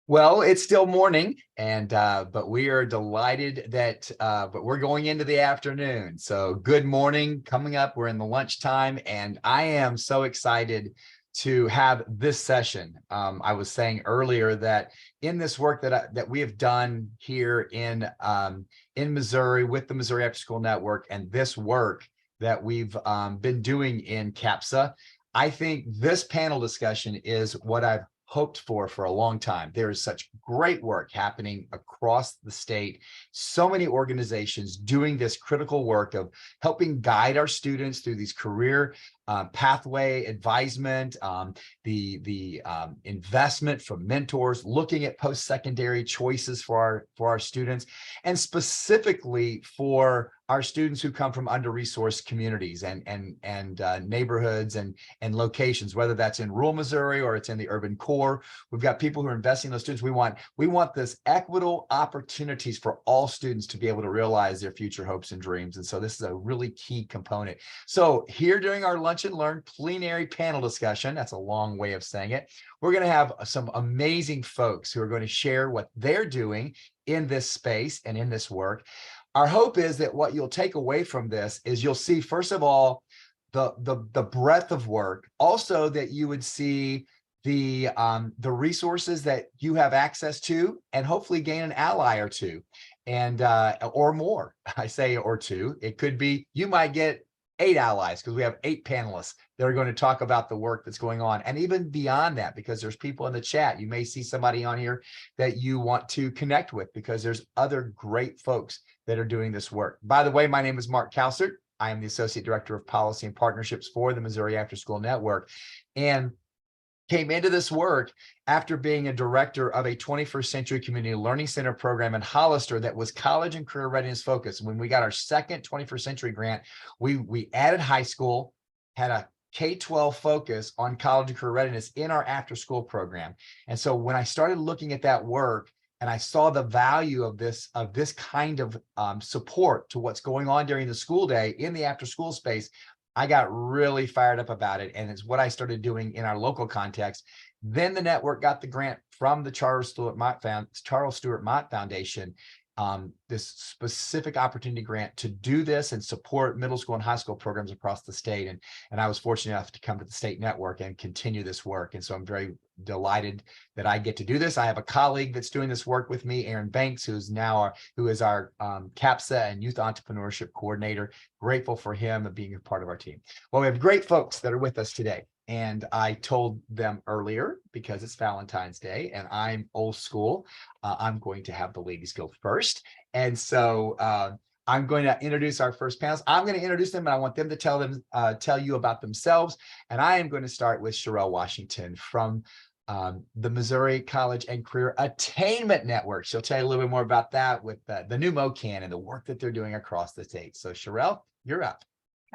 Well, it's still morning, and but we are delighted that but we're going into the afternoon. So good morning coming up. We're in the lunchtime, and I am so excited to have this session. I was saying earlier that in this work that we have done here in Missouri with the Missouri After School Network, and this work that we've been doing in CAPSA, I think this panel discussion is what I've hoped for a long time. There is such great work happening across the state. So many organizations doing this critical work of helping guide our students through these career pathway advisement, the investment from mentors, looking at post-secondary choices for our students, and specifically for our students who come from under-resourced communities and neighborhoods and locations, whether that's in rural Missouri or it's in the urban core. We've got people who are investing in those students. We want this equitable opportunities for all students to be able to realize their future hopes and dreams. And so this is a really key component. So here during our Lunch and Learn plenary panel discussion, that's a long way of saying it, we're going to have some amazing folks who are going to share what they're doing in this space and in this work. Our hope is that what you'll take away from this is you'll see, first of all, the breadth of work, also that you would see the resources that you have access to, and hopefully gain an ally or two, and or more. I say or two. It could be you might get 8 allies, because we have 8 panelists that are going to talk about the work that's going on, and even beyond that, because there's people in the chat. You may see somebody on here that you want to connect with, because there's other great folks that are doing this work. By the way, my name is Mark Calsert. I am the Associate Director of Policy and Partnerships for the Missouri After School Network, and came into this work after being a director of a 21st Century Community Learning Center program in Hollister that was college and career readiness focused. When we got our second 21st Century grant, we added high school, had a K-12 focus on college and career readiness in our after school program. And so when I started looking at that work, and I saw the value of this kind of support to what's going on during the school day in the after school space, I got really fired up about it. And it's what I started doing in our local context. Then the network got the grant from the Charles Stewart Mott Foundation, this specific opportunity grant to do this and support middle school and high school programs across the state. And I was fortunate enough to come to the state network and continue this work. And so I'm very delighted that I get to do this. I have a colleague that's doing this work with me, Aaron Banks, who is our CAPSA and Youth Entrepreneurship Coordinator. Grateful for him and being a part of our team. Well, we have great folks that are with us today. And I told them earlier, because it's Valentine's Day and I'm old school, I'm going to have the ladies go first. And so I'm going to introduce our first panelists. I'm going to introduce them, and I want them to tell you about themselves. And I am going to start with Sherelle Washington from the Missouri College and Career Attainment Network. She'll tell you a little bit more about that with the new MOCAN and the work that they're doing across the state. So Sherelle, you're up.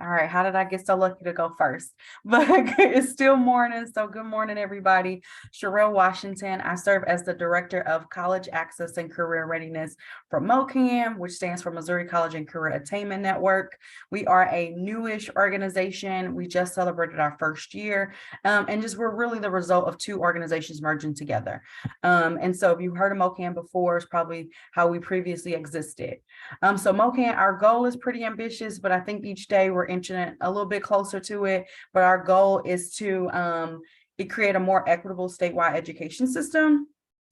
All right, how did I get so lucky to go first? But it's still morning, so good morning, everybody. Sherelle Washington. I serve as the Director of College Access and Career Readiness for MOCAN, which stands for Missouri College and Career Attainment Network. We are a newish organization. We just celebrated our first year, and we're really the result of 2 organizations merging together. And so if you've heard of MOCAN before, it's probably how we previously existed. So MOCAN, our goal is pretty ambitious, but I think each day we're inching it a little bit closer to it. But our goal is to create a more equitable statewide education system.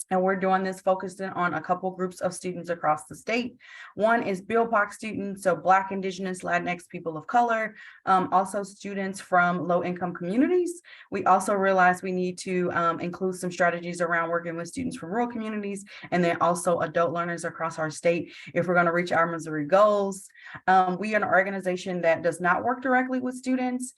And we're doing this focusing on a couple groups of students across the state. One is BILPOC students, so Black, Indigenous, Latinx, people of color, also students from low-income communities. We also realized we need to include some strategies around working with students from rural communities, and then also adult learners across our state if we're going to reach our Missouri goals. We are an organization that does not work directly with students.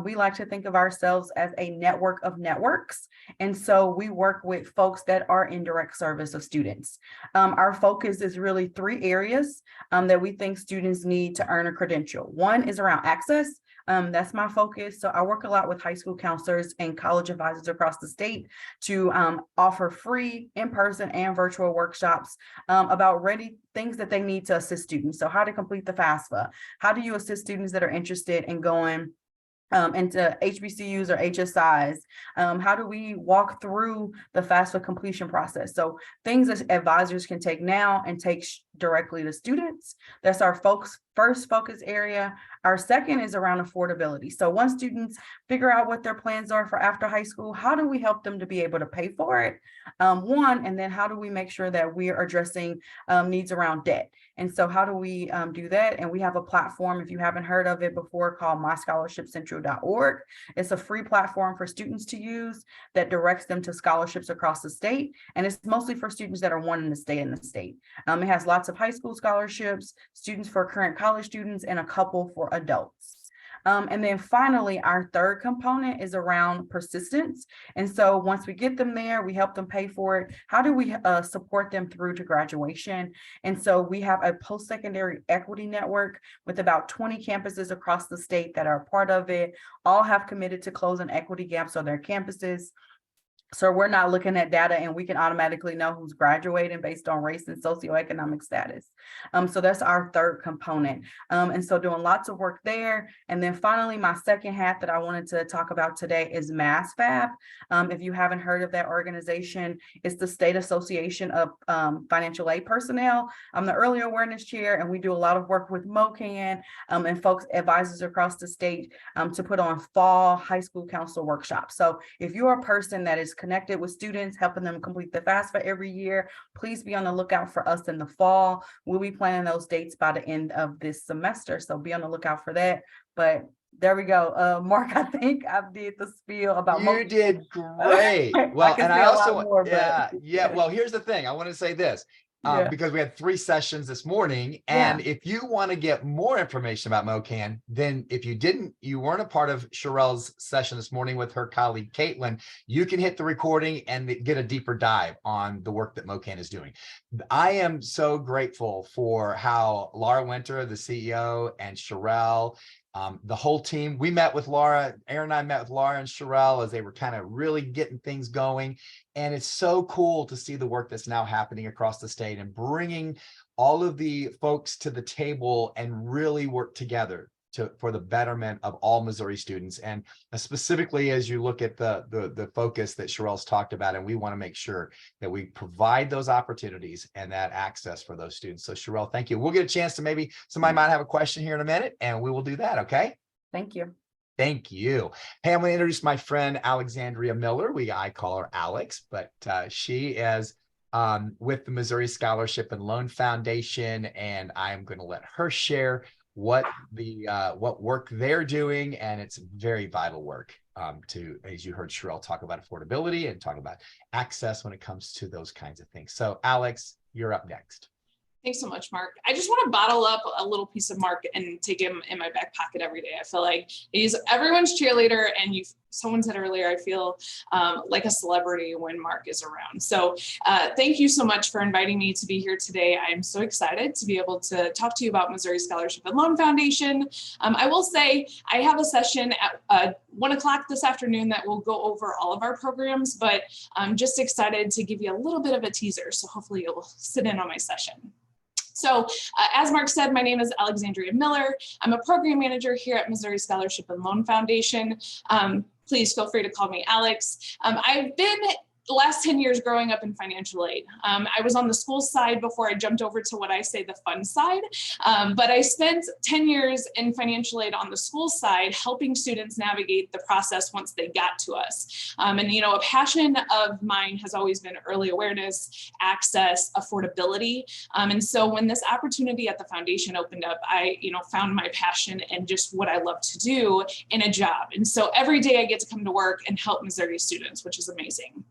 We like to think of ourselves as a network of networks. And so we work with folks that are in direct service of students. Our focus is really 3 areas that we think students need to earn a credential. One is around access. That's my focus. So I work a lot with high school counselors and college advisors across the state to offer free in-person and virtual workshops about things that they need to assist students. So how to complete the FAFSA, how do you assist students that are interested in going into HBCUs or HSIs? How do we walk through the FAFSA completion process? So things that advisors can take now and take directly to students. That's our first focus area. Our second is around affordability. So once students figure out what their plans are for after high school, how do we help them to be able to pay for it? And then how do we make sure that we are addressing needs around debt? And so how do we do that? And we have a platform, if you haven't heard of it before, called myscholarshipcentral.org. It's a free platform for students to use that directs them to scholarships across the state. And it's mostly for students that are wanting to stay in the state. It has lots of high school scholarships, students for current college students, and a couple for adults. And then finally, our third component is around persistence. And so once we get them there, we help them pay for it. How do we support them through to graduation? And so we have a post-secondary equity network with about 20 campuses across the state that are a part of it. All have committed to closing equity gaps on their campuses. So we're not looking at data and we can automatically know who's graduating based on race and socioeconomic status. So that's our third component. And so doing lots of work there. And then finally, my second hat that I wanted to talk about today is MASFAB. If you haven't heard of that organization, it's the State Association of Financial Aid Personnel. I'm the Early Awareness Chair, and we do a lot of work with MOCAN and folks, advisors across the state to put on fall high school council workshops. So if you're a person that is connected with students, helping them complete the FAFSA every year, please be on the lookout for us in the fall. We'll be planning those dates by the end of this semester, so be on the lookout for that. But there we go. Mark, I think I did the spiel about you did great. Well, and I also more, well, here's the thing. I want to say this. Because we had 3 sessions this morning. And if you want to get more information about MOCAN, then if you weren't a part of Sherelle's session this morning with her colleague, Caitlin, you can hit the recording and get a deeper dive on the work that MOCAN is doing. I am so grateful for how Laura Winter, the CEO, and Sherelle, the whole team, we met with Laura, Aaron and I met with Laura and Sherelle as they were kind of really getting things going. And it's so cool to see the work that's now happening across the state and bringing all of the folks to the table and really work together for the betterment of all Missouri students. And specifically, as you look at the focus that Sherelle's talked about, and we want to make sure that we provide those opportunities and that access for those students. So Sherelle, thank you. We'll get a chance to maybe somebody might have a question here in a minute, and we will do that. Okay. Thank you. Thank you. Hey, I'm going to introduce my friend, Alexandria Miller. I call her Alex, but she is with the Missouri Scholarship and Loan Foundation, and I'm going to let her share what work they're doing, and it's very vital work as you heard Sherelle talk about affordability and talk about access when it comes to those kinds of things. So Alex, you're up next. Thanks so much, Mark. I just want to bottle up a little piece of Mark and take him in my back pocket every day. I feel like he's everyone's cheerleader, and someone said earlier, I feel like a celebrity when Mark is around. So thank you so much for inviting me to be here today. I'm so excited to be able to talk to you about Missouri Scholarship and Loan Foundation. I will say I have a session at 1 o'clock this afternoon that will go over all of our programs, but I'm just excited to give you a little bit of a teaser. So hopefully you'll sit in on my session. So as Mark said, my name is Alexandria Miller. I'm a program manager here at Missouri Scholarship and Loan Foundation. Please feel free to call me Alex. I've been the last 10 years growing up in financial aid. I was on the school side before I jumped over to what I say the fun side, but I spent 10 years in financial aid on the school side, helping students navigate the process once they got to us. And a passion of mine has always been early awareness, access, affordability. And so when this opportunity at the foundation opened up, I found my passion and just what I love to do in a job. And so every day I get to come to work and help Missouri students, which is amazing.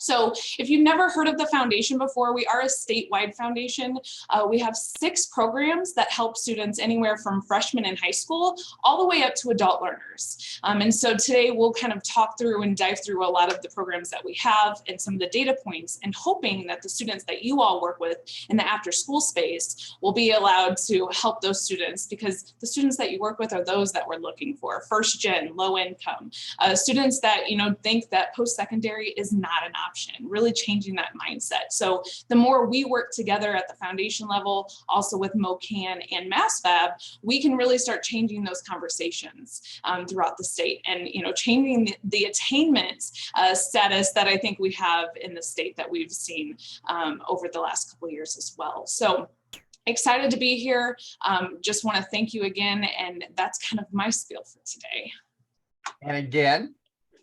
So if you've never heard of the foundation before, we are a statewide foundation. We have 6 programs that help students anywhere from freshmen in high school all the way up to adult learners. And so today we'll kind of talk through and dive through a lot of the programs that we have and some of the data points, and hoping that the students that you all work with in the after school space will be allowed to help those students, because the students that you work with are those that we're looking for, first gen, low income, students that think that post-secondary is not an option, really changing that mindset. So the more we work together at the foundation level, also with MOCAN and MassFab, we can really start changing those conversations throughout the state, and changing the attainment status that I think we have in the state that we've seen over the last couple of years as well. So excited to be here. Just want to thank you again, and that's kind of my spiel for today. And again,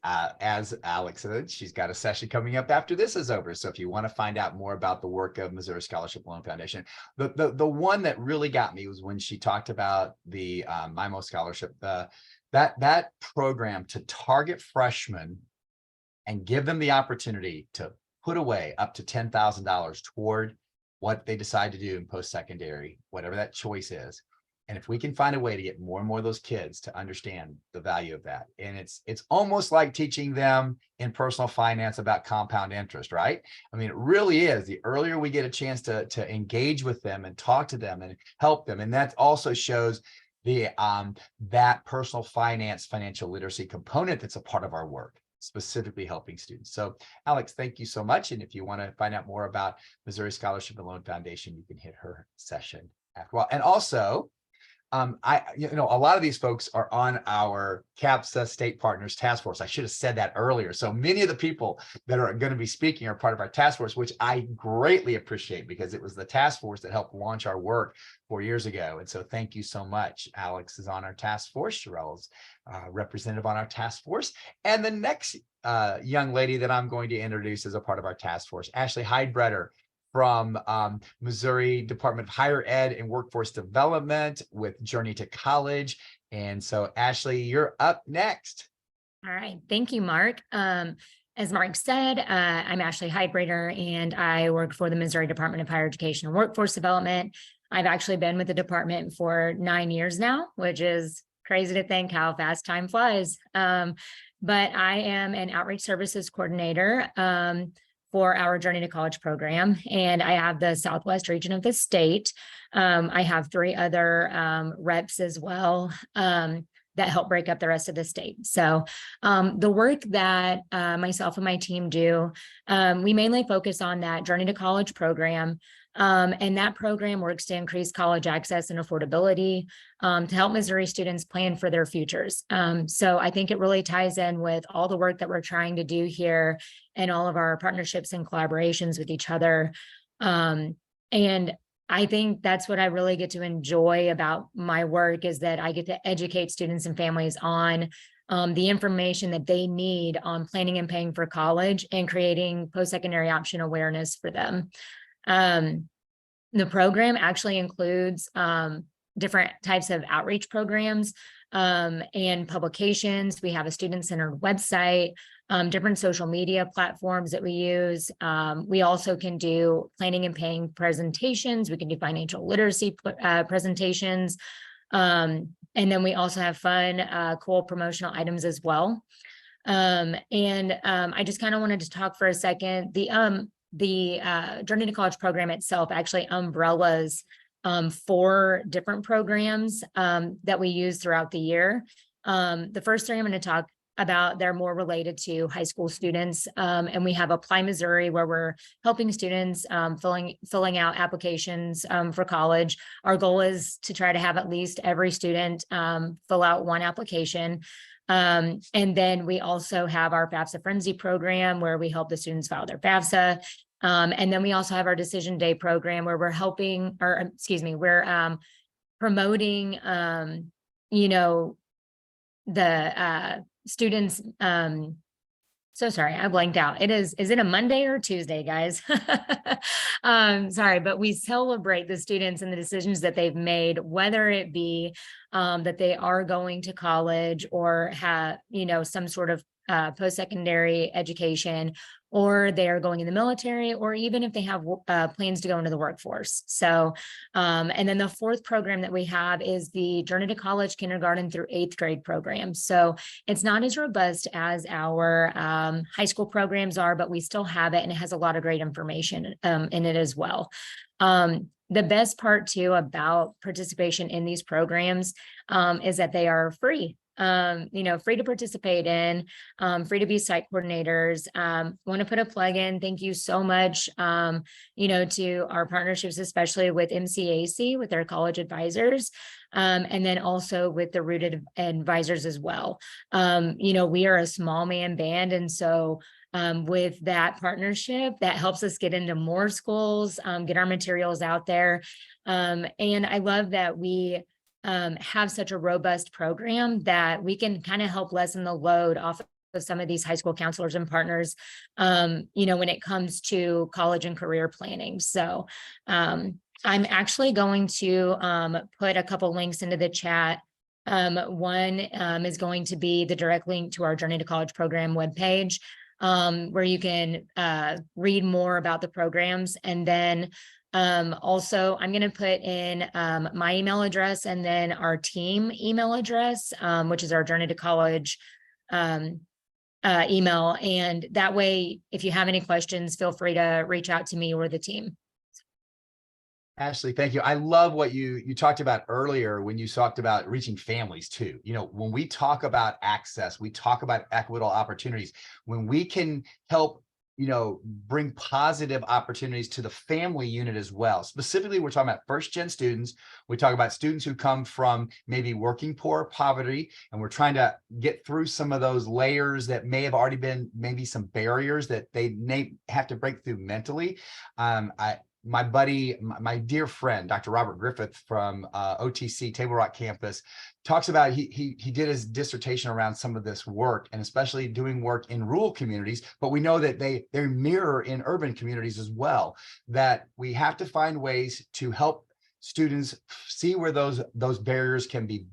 as Alex said, she's got a session coming up after this is over. So if you want to find out more about the work of Missouri Scholarship Loan Foundation, the one that really got me was when she talked about the MIMO scholarship, that program to target freshmen and give them the opportunity to put away up to $10,000 toward what they decide to do in post-secondary, whatever that choice is. And if we can find a way to get more and more of those kids to understand the value of that, and it's almost like teaching them in personal finance about compound interest, right? I mean, it really is. The earlier we get a chance to engage with them and talk to them and help them, and that also shows the that personal finance, financial literacy component that's a part of our work, specifically helping students. So Alex, thank you so much. And if you want to find out more about Missouri Scholarship and Loan Foundation, you can hit her session after a while. And also, a lot of these folks are on our CAPSA State Partners Task Force. I should have said that earlier. So many of the people that are going to be speaking are part of our task force, which I greatly appreciate, because it was the task force that helped launch our work 4 years ago. And so thank you so much. Alex is on our task force. Sherelle's representative on our task force. And the next young lady that I'm going to introduce as a part of our task force, Ashley Heidbreder, from Missouri Department of Higher Ed and Workforce Development with Journey to College. And so Ashley, you're up next. All right. Thank you, Mark. As Mark said, I'm Ashley Heidbreder, and I work for the Missouri Department of Higher Education and Workforce Development. I've actually been with the department for 9 years now, which is crazy to think how fast time flies. But I am an outreach services coordinator for our Journey to College program, and I have the Southwest region of the state. I have 3 other reps as well that help break up the rest of the state. So the work that myself and my team do, we mainly focus on that Journey to College program. And that program works to increase college access and affordability to help Missouri students plan for their futures. So I think it really ties in with all the work that we're trying to do here and all of our partnerships and collaborations with each other. And I think that's what I really get to enjoy about my work, is that I get to educate students and families on the information that they need on planning and paying for college and creating post-secondary option awareness for them. The program actually includes different types of outreach programs and publications. We have a student-centered website, different social media platforms that we use. We also can do planning and paying presentations. We can do financial literacy presentations. And then we also have fun, cool promotional items as well. I just kind of wanted to talk for a second. The Journey to College program itself actually umbrellas 4 different programs that we use throughout the year. The first 3 I'm going to talk about, they're more related to high school students. And we have Apply Missouri, where we're helping students filling out applications for college. Our goal is to try to have at least every student fill out 1 application. And then we also have our FAFSA Frenzy program, where we help the students file their FAFSA. And then we also have our Decision Day program, where we're helping, or excuse me, we're promoting, the students. So sorry, I blanked out. Is it a Monday or Tuesday, guys? Sorry, but we celebrate the students and the decisions that they've made, whether it be that they are going to college or have, some sort of post-secondary education, or they're going in the military, or even if they have plans to go into the workforce. So, and then the 4th program that we have is the Journey to College kindergarten through 8th grade program. So it's not as robust as our high school programs are, but we still have it, and it has a lot of great information in it as well. The best part too about participation in these programs is that they are free. free to participate in, free to be site coordinators. Want to put a plug in. Thank you so much, to our partnerships, especially with MCAC, with their college advisors, and then also with the rooted advisors as well. We are a small man band, and so with that partnership, that helps us get into more schools, get our materials out there. And I love that we have such a robust program that we can kind of help lessen the load off of some of these high school counselors and partners, when it comes to college and career planning. So I'm actually going to put a couple links into the chat. One is going to be the direct link to our Journey to College program webpage, where you can read more about the programs. And then also, I'm going to put in my email address and then our team email address, which is our Journey to College email. And that way, if you have any questions, feel free to reach out to me or the team. Ashley, thank you. I love what you talked about earlier when you talked about reaching families too. When we talk about access, we talk about equitable opportunities. When we can help, bring positive opportunities to the family unit as well. Specifically, we're talking about first-gen students. We talk about students who come from maybe working poor, poverty, and we're trying to get through some of those layers that may have already been maybe some barriers that they may have to break through mentally. My buddy, my dear friend, Dr. Robert Griffith from OTC Table Rock campus, talks about he did his dissertation around some of this work, and especially doing work in rural communities. But we know that they mirror in urban communities as well. That we have to find ways to help students see where those barriers can be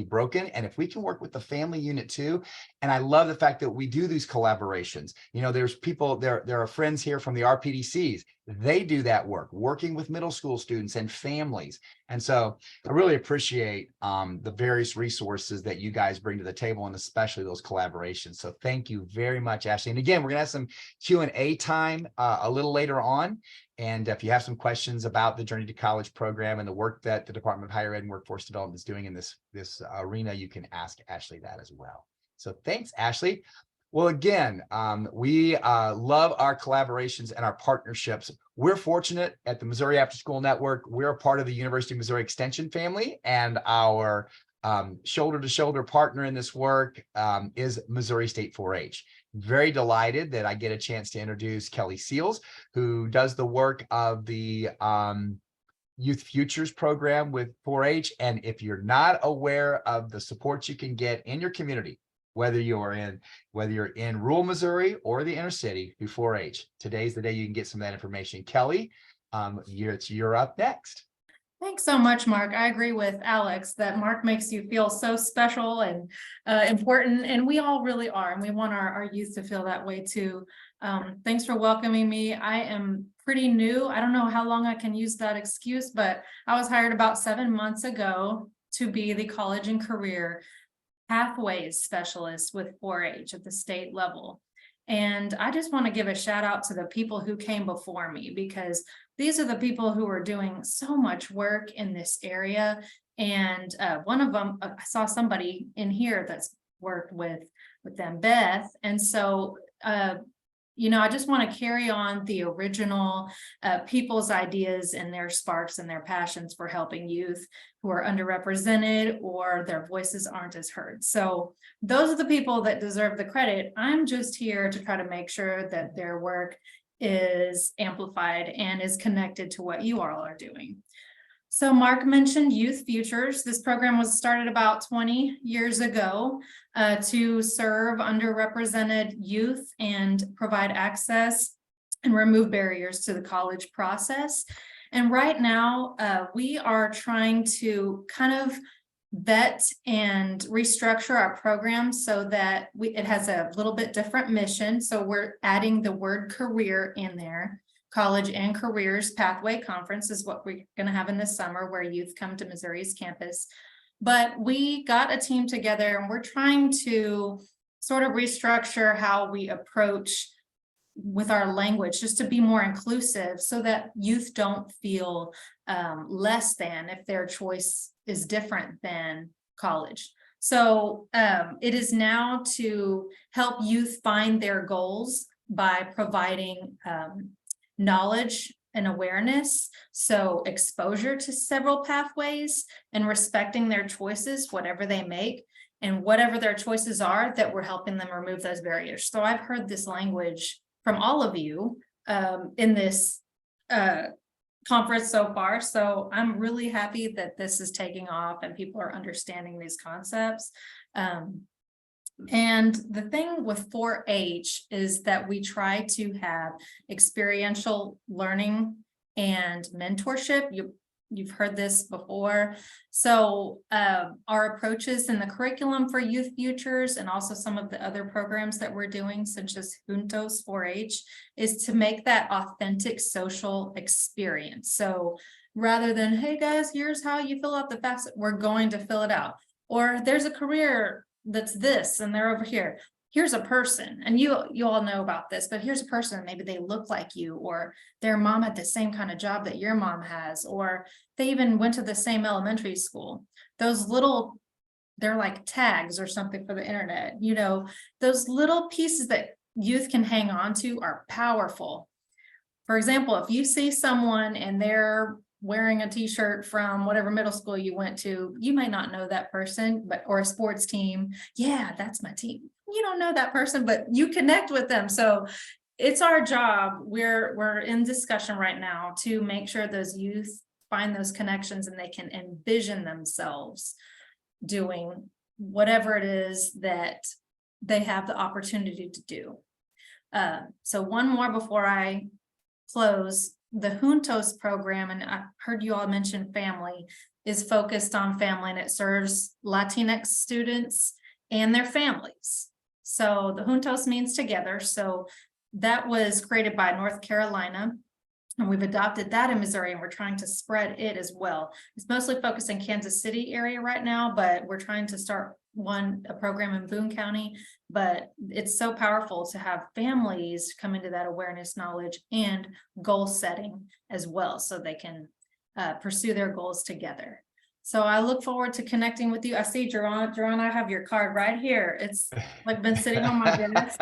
broken. And if we can work with the family unit too, and I love the fact that we do these collaborations. There's people, there are friends here from the RPDCs. They do that work, working with middle school students and families. And so I really appreciate the various resources that you guys bring to the table, and especially those collaborations. So thank you very much, Ashley. And again, we're gonna have some Q&A time a little later on. And if you have some questions about the Journey to College program and the work that the Department of Higher Ed and Workforce Development is doing in this arena, you can ask Ashley that as well. So thanks, Ashley. Well, again, we love our collaborations and our partnerships. We're fortunate at the Missouri After School Network. We're a part of the University of Missouri Extension family, and our shoulder-to-shoulder partner in this work is Missouri State 4-H. Very delighted that I get a chance to introduce Kelly Seals, who does the work of the Youth Futures program with 4-H. And if you're not aware of the support you can get in your community, whether you're in rural Missouri or the inner city through 4-H, today's the day you can get some of that information. Kelly, you're up next. Thanks so much, Mark. I agree with Alex that Mark makes you feel so special and important, and we all really are, and we want our youth to feel that way too. Thanks for welcoming me. I am pretty new. I don't know how long I can use that excuse, but I was hired about 7 months ago to be the college and career pathways specialist with 4-H at the state level. And I just want to give a shout out to the people who came before me, because these are the people who are doing so much work in this area. And one of them, I saw somebody in here that's worked with them, Beth. And so, I just want to carry on the original people's ideas and their sparks and their passions for helping youth who are underrepresented or their voices aren't as heard. So those are the people that deserve the credit. I'm just here to try to make sure that their work is amplified and is connected to what you all are doing. So Mark mentioned Youth Futures. This program was started about 20 years ago to serve underrepresented youth and provide access and remove barriers to the college process. And right now, we are trying to kind of vet and restructure our program so that it has a little bit different mission. So we're adding the word career in there. College and Careers Pathway Conference is what we're going to have in the summer, where youth come to Missouri's campus. But we got a team together and we're trying to sort of restructure how we approach with our language, just to be more inclusive so that youth don't feel less than if their choice is different than college. So it is now to help youth find their goals by providing knowledge and awareness, so exposure to several pathways and respecting their choices, whatever they make, and whatever their choices are, that we're helping them remove those barriers. So I've heard this language from all of you in this conference so far. So I'm really happy that this is taking off and people are understanding these concepts. And the thing with 4-H is that we try to have experiential learning and mentorship. You've heard this before. So our approaches in the curriculum for Youth Futures and also some of the other programs that we're doing, such as Juntos 4-H, is to make that authentic social experience. So rather than, hey guys, here's how you fill out the FAFSA, we're going to fill it out. Or there's a career that's this and they're over here. Here's a person, and you all know about this, but here's a person, maybe they look like you, or their mom had the same kind of job that your mom has, or they even went to the same elementary school. Those little, they're like tags or something for the internet, you know, those little pieces that youth can hang on to are powerful. For example, if you see someone and they're wearing a t-shirt from whatever middle school you went to, you might not know that person, but or a sports team. Yeah, that's my team. You don't know that person, but you connect with them. So it's our job. We're in discussion right now to make sure those youth find those connections and they can envision themselves doing whatever it is that they have the opportunity to do. So one more before I close. The Juntos program, and I heard you all mention family, is focused on family, and it serves Latinx students and their families. So the Juntos means together. So that was created by North Carolina, and we've adopted that in Missouri, and we're trying to spread it as well. It's mostly focused in Kansas City area right now, but we're trying to start a program in Boone County. But it's so powerful to have families come into that awareness, knowledge, and goal setting as well, so they can pursue their goals together. So I look forward to connecting with you. I see Jerron, I have your card right here. It's like been sitting on my desk.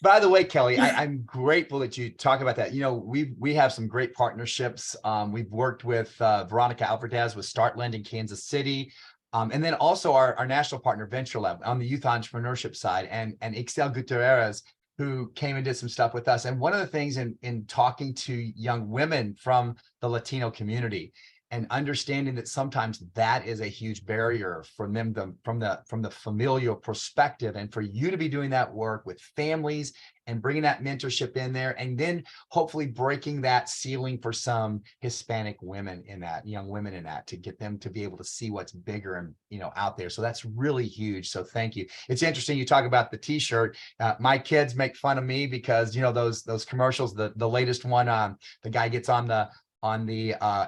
By the way, Kelly, I'm grateful that you talk about that. You know, we have some great partnerships. We've worked with Veronica Alvarez with Start Lend in Kansas City. And then also our national partner, Venture Lab, on the youth entrepreneurship side, and Ixel Gutierrez, who came and did some stuff with us. And one of the things in talking to young women from the Latino community and understanding that sometimes that is a huge barrier for them from the familial perspective, and for you to be doing that work with families and bringing that mentorship in there, and then hopefully breaking that ceiling for some Hispanic women in that, young women in that, to get them to be able to see what's bigger and, you know, out there. So that's really huge. So thank you. It's interesting you talk about the t-shirt. My kids make fun of me because, you know, those commercials, the latest one, the guy gets on the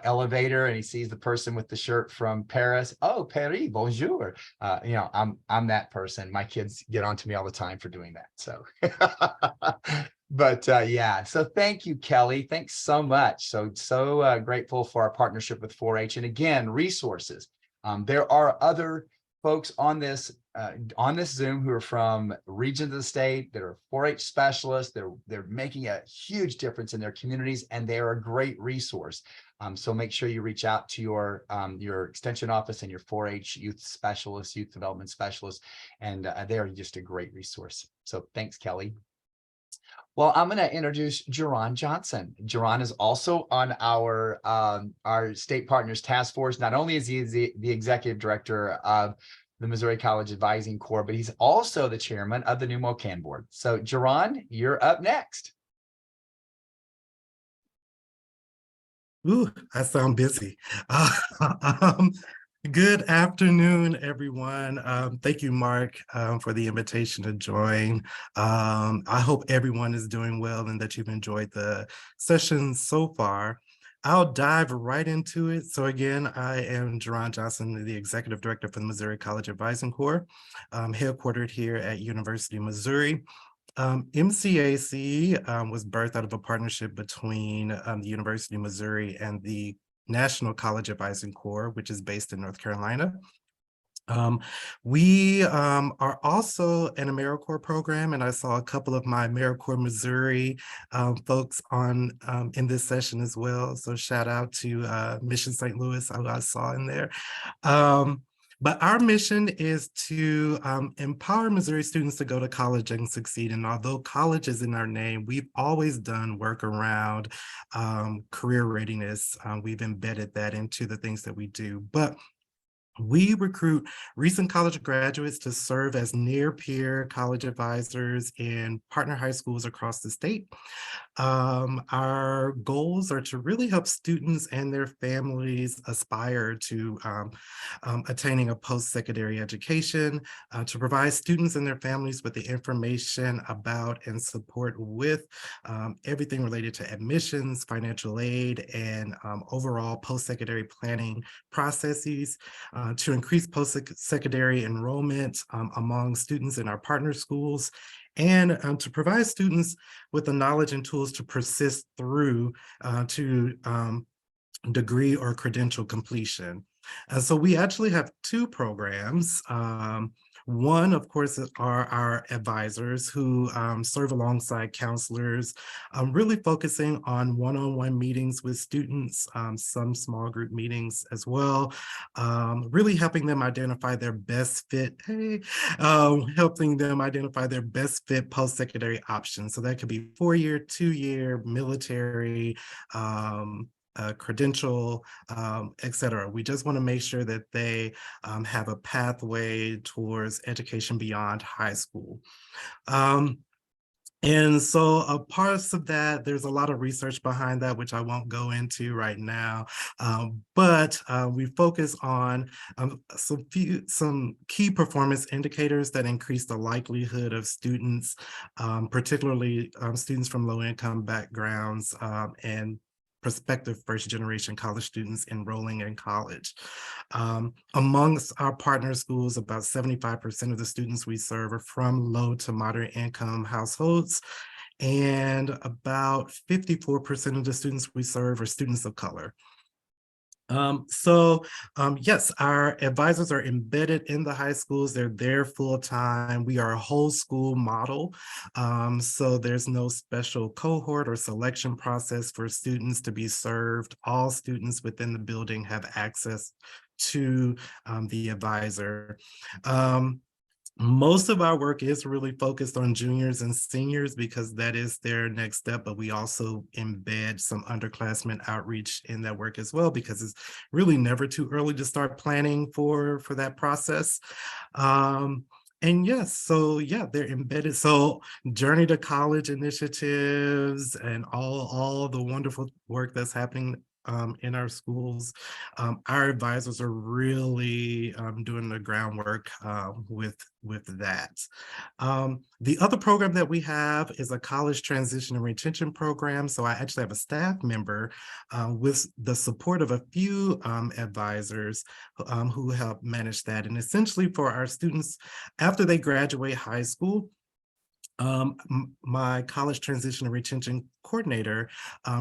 elevator and he sees the person with the shirt from Paris. Oh, Paris, bonjour. You know, I'm that person. My kids get on to me all the time for doing that. So, but yeah, so thank you, Kelly. Thanks so much. So grateful for our partnership with 4-H. And again, resources. There are other folks on this Zoom who are from regions of the state that are 4-H specialists. They're making a huge difference in their communities, and they're a great resource. So make sure you reach out to your extension office and your 4-H youth specialist, youth development specialist, and they're just a great resource. So thanks, Kelly. Well, I'm going to introduce Jerron Johnson. Jerron is also on our state partners task force. Not only is he the executive director of the Missouri College Advising Corps, but he's also the chairman of the new MOCAN board. So Jerron, you're up next. Ooh, I sound busy. Good afternoon, everyone. Thank you, Mark, for the invitation to join. I hope everyone is doing well and that you've enjoyed the session so far. I'll dive right into it. So again, I am Jerron Johnson, the Executive Director for the Missouri College Advising Corps, headquartered here at University of Missouri. MCAC was birthed out of a partnership between the University of Missouri and the National College Advising Corps, which is based in North Carolina. We are also an AmeriCorps program, and I saw a couple of my AmeriCorps Missouri folks on in this session as well. So shout out to Mission St. Louis, I saw in there. But our mission is to empower Missouri students to go to college and succeed. And although college is in our name, we've always done work around career readiness. We've embedded that into the things that we do. But we recruit recent college graduates to serve as near-peer college advisors in partner high schools across the state. Our goals are to really help students and their families aspire to attaining a post-secondary education, to provide students and their families with the information about and support with everything related to admissions, financial aid, and overall post-secondary planning processes, to increase post-secondary enrollment among students in our partner schools, and to provide students with the knowledge and tools to persist through to degree or credential completion. And so we actually have two programs. One, of course, are our advisors who serve alongside counselors, really focusing on one-on-one meetings with students, some small group meetings as well, really helping them identify their best fit, helping them identify their best fit post-secondary options. So that could be 4-year, 2-year, military, credential, et cetera. We just want to make sure that they have a pathway towards education beyond high school. And so a part of that, there's a lot of research behind that, which I won't go into right now. But we focus on some key performance indicators that increase the likelihood of students, particularly students from low-income backgrounds and prospective first-generation college students enrolling in college. Amongst our partner schools, about 75% of the students we serve are from low to moderate income households, and about 54% of the students we serve are students of color. Yes, our advisors are embedded in the high schools. They're there full time. We are a whole school model. So there's no special cohort or selection process for students to be served. All students within the building have access to the advisor. Most of our work is really focused on juniors and seniors because that is their next step, but we also embed some underclassmen outreach in that work as well, because it's really never too early to start planning for that process. And yes, so yeah, they're embedded. So Journey to College initiatives and all the wonderful work that's happening in our schools. Our advisors are really doing the groundwork with that. The other program that we have is a college transition and retention program. So I actually have a staff member with the support of a few advisors who help manage that. And essentially for our students, after they graduate high school, my college transition and retention coordinator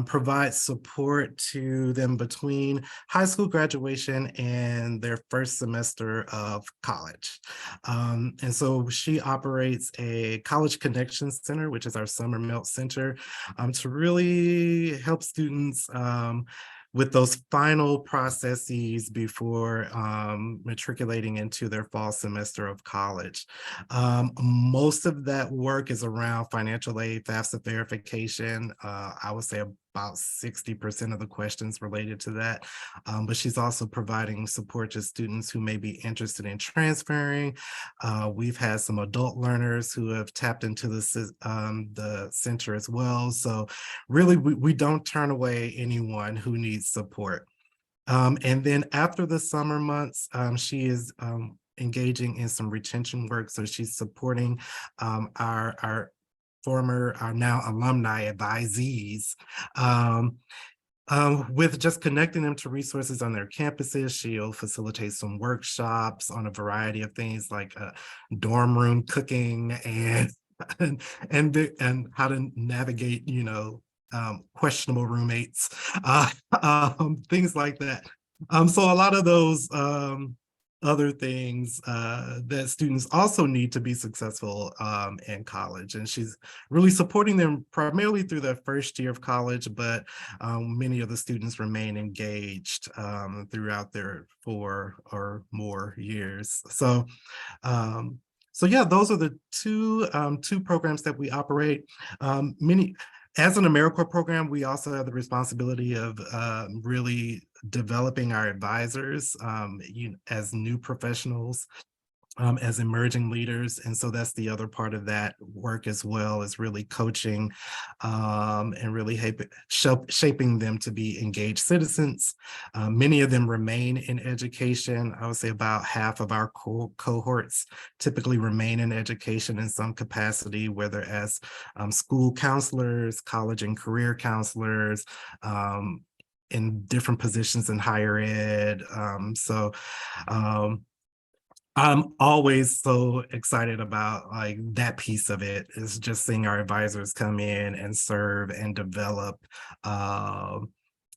provides support to them between high school graduation and their first semester of college. And so she operates a College Connection Center, which is our summer melt center, to really help students with those final processes before matriculating into their fall semester of college. Most of that work is around financial aid, FAFSA verification. I would say about 60% of the questions related to that. But she's also providing support to students who may be interested in transferring. We've had some adult learners who have tapped into the center as well. So really, we don't turn away anyone who needs support. And then after the summer months, she is engaging in some retention work. So she's supporting our now alumni advisees with just connecting them to resources on their campuses. She'll facilitate some workshops on a variety of things like dorm room cooking and how to navigate, questionable roommates, things like that. So a lot of those other things that students also need to be successful in college. And she's really supporting them primarily through their first year of college, but many of the students remain engaged throughout their 4 or more years. So yeah, those are the two programs that we operate. As an AmeriCorps program, we also have the responsibility of really developing our advisors as new professionals, as emerging leaders. And so that's the other part of that work as well, is really coaching and really shaping them to be engaged citizens. Many of them remain in education. I would say about half of our cohorts typically remain in education in some capacity, whether as school counselors, college and career counselors, in different positions in higher ed. I'm always so excited about like that piece of it, is just seeing our advisors come in and serve and develop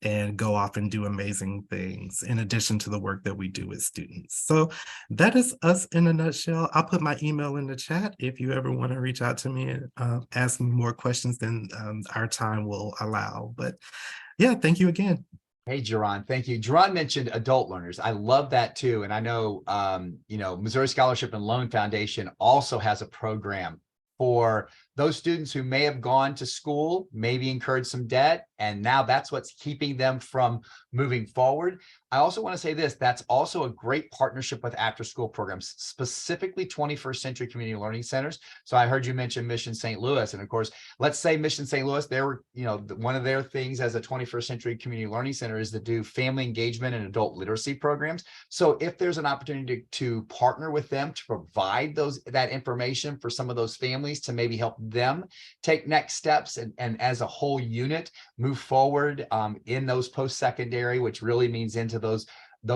and go off and do amazing things in addition to the work that we do with students. So that is us in a nutshell. I'll put my email in the chat if you ever want to reach out to me and ask me more questions than our time will allow. But yeah, thank you again. Hey, Jerron, thank you. Jerron mentioned adult learners. I love that too. And I know, Missouri Scholarship and Loan Foundation also has a program for those students who may have gone to school, maybe incurred some debt, and now that's what's keeping them from moving forward. I also want to say this, that's also a great partnership with after-school programs, specifically 21st Century Community Learning Centers. So I heard you mention Mission St. Louis, and of course, let's say Mission St. Louis, they were, one of their things as a 21st Century Community Learning Center is to do family engagement and adult literacy programs. So if there's an opportunity to partner with them to provide that information for some of those families to maybe help them take next steps and as a whole unit move forward in those post-secondary, which really means into those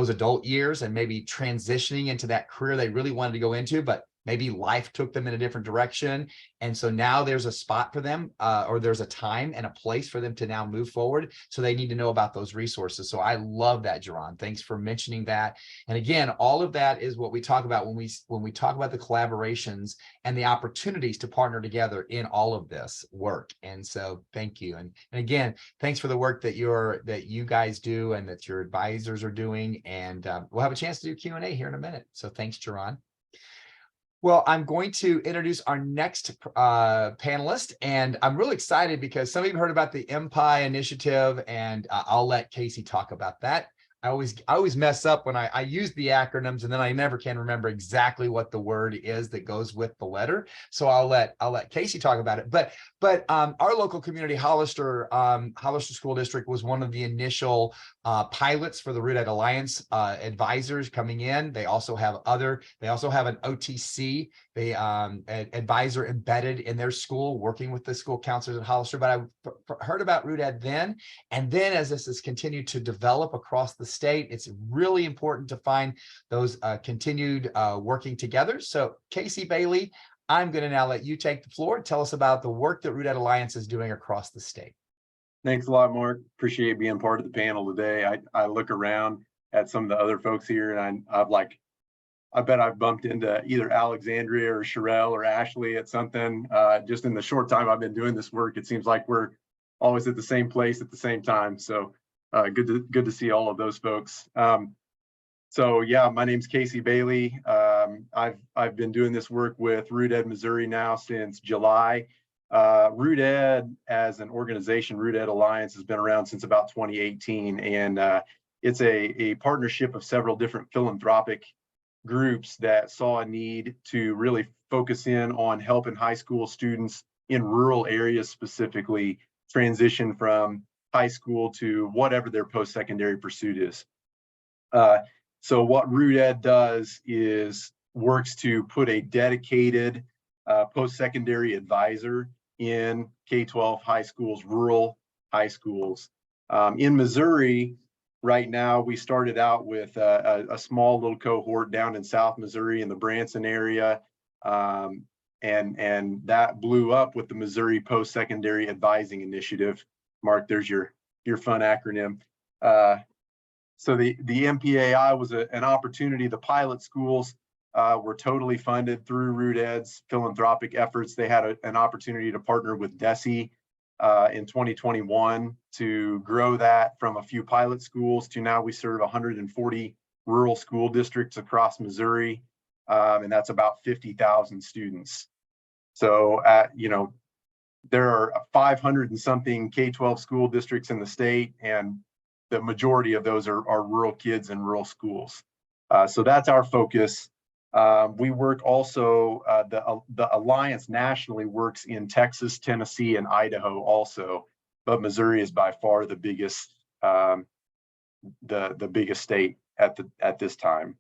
adult years and maybe transitioning into that career they really wanted to go into, but maybe life took them in a different direction. And so now there's a spot for them or there's a time and a place for them to now move forward. So they need to know about those resources. So I love that, Jerron. Thanks for mentioning that. And again, all of that is what we talk about when we talk about the collaborations and the opportunities to partner together in all of this work. And so thank you. And again, thanks for the work that you guys do and that your advisors are doing. And we'll have a chance to do Q&A here in a minute. So thanks, Jerron. Well, I'm going to introduce our next panelist, and I'm really excited because some of you heard about the MPI initiative, and I'll let Casey talk about that. I always mess up when I use the acronyms, and then I never can remember exactly what the word is that goes with the letter. So I'll let Casey talk about it. But our local community, Hollister School District, was one of the initial pilots for the RUDED Alliance advisors coming in. They also have an OTC, advisor embedded in their school, working with the school counselors at Hollister. But I heard about RUDED then, and then as this has continued to develop across the state, it's really important to find those continued working together. So Casey Bailey, I'm going to now let you take the floor and tell us about the work that RUDED Alliance is doing across the state. Thanks a lot, Mark. Appreciate being part of the panel today. I look around at some of the other folks here, and I bet I've bumped into either Alexandria or Sherelle or Ashley at something. Just in the short time I've been doing this work, it seems like we're always at the same place at the same time. So good to see all of those folks. So yeah, my name's Casey Bailey. I've been doing this work with RUDED Missouri now since July. RUDED as an organization, RUDED Alliance, has been around since about 2018, and it's a partnership of several different philanthropic groups that saw a need to really focus in on helping high school students in rural areas specifically transition from high school to whatever their post-secondary pursuit is. So what RUDED does is works to put a dedicated post-secondary advisor in K-12 high schools, rural high schools. In Missouri, right now, we started out with a small little cohort down in South Missouri in the Branson area, and that blew up with the Missouri Post-Secondary Advising Initiative. Mark, there's your fun acronym. So the MPAI was an opportunity. The pilot schools were totally funded through DHEWD's philanthropic efforts. They had an opportunity to partner with DESE in 2021 to grow that from a few pilot schools to now we serve 140 rural school districts across Missouri, and that's about 50,000 students. So, there are 500 and something K-12 school districts in the state, and the majority of those are rural kids in rural schools. So that's our focus. We work also, the Alliance nationally works in Texas, Tennessee, and Idaho also, but Missouri is by far the biggest, the biggest state at this time.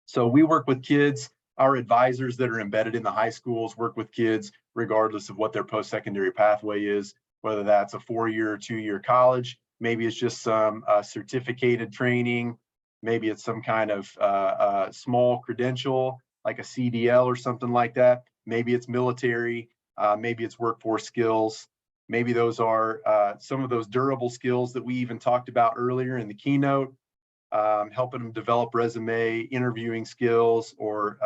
So we work with kids. Our advisors that are embedded in the high schools work with kids regardless of what their post-secondary pathway is, whether that's a 4-year or 2-year college, maybe it's just some certificated training, maybe it's some kind of small credential like a CDL or something like that. Maybe it's military, maybe it's workforce skills. Maybe those are some of those durable skills that we even talked about earlier in the keynote, helping them develop resume, interviewing skills, or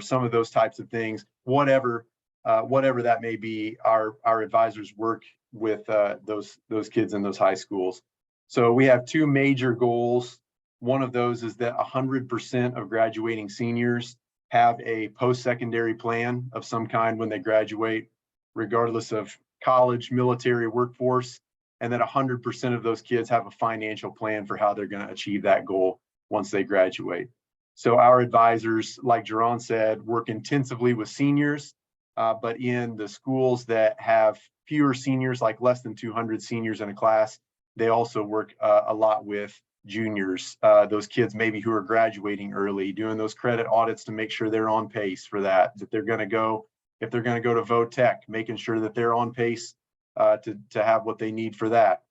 some of those types of things. Whatever that may be, our advisors work with those kids in those high schools. So we have 2 major goals. One of those is that 100% of graduating seniors have a post-secondary plan of some kind when they graduate, regardless of college, military, workforce, and that 100% of those kids have a financial plan for how they're going to achieve that goal once they graduate. So our advisors, like Jerron said, work intensively with seniors, but in the schools that have fewer seniors, like less than 200 seniors in a class, they also work a lot with juniors, those kids maybe who are graduating early, doing those credit audits to make sure they're on pace for that they're going to go, if they're going to go to VOTech, making sure that they're on pace to have what they need for that.